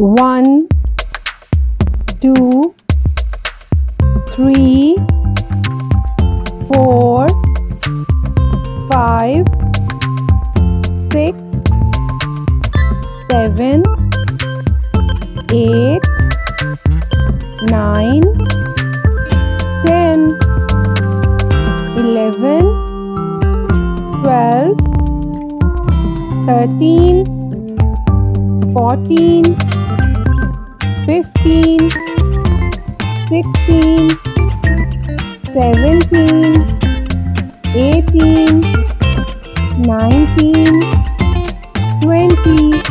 1, 2, 3, 4, 5, 6, 7, 8, 9, 10, 11, 12, 13, 14, 15, 16, 17, 18, 19, 20,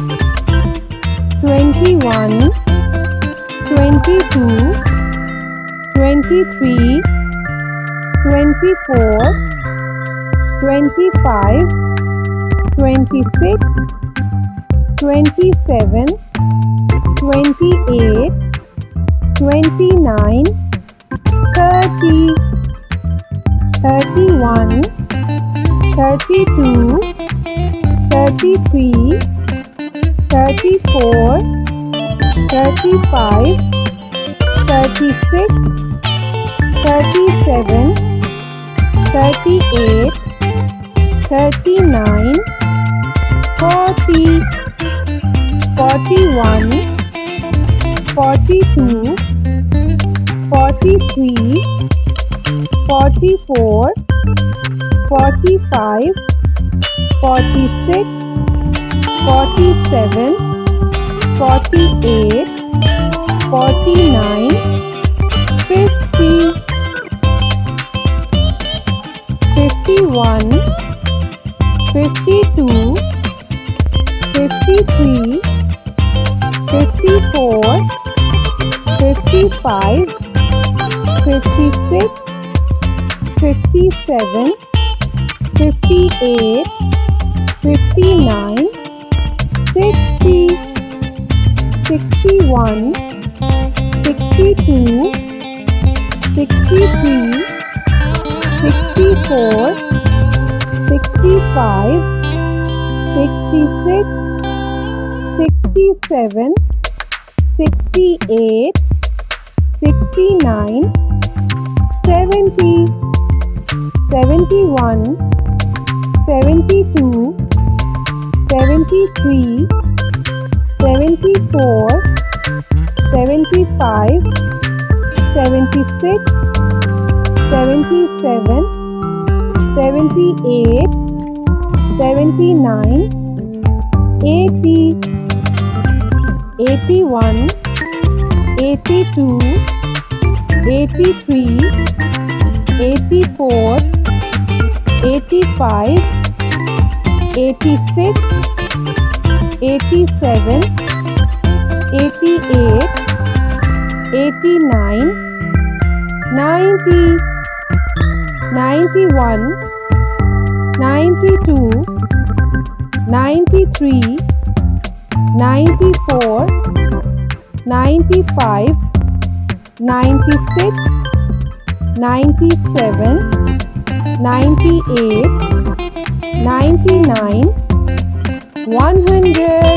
21, 22, 23, 24, 25, 26, 27, 28, 29, 30, 31, 32, 33, 34, 35, 36, 37, 38, 39, 40, 41, 42, 43, 44, 45, 46, 47, 48, 49, 50, 51, 52, 53, 54, 55, 56, 57, 58, 59, 60, 61, 62, 63, 64, 65, 66, 67, 68, 69, 70, 71, 72, 73, 74, 75, 76, 77, 78, 79, 80, 81, 82, 83, 84, 85, 86, 87, 88, 89, 90, 91, 92, 93, 94, 95, 96, 97, 98, 99, 100.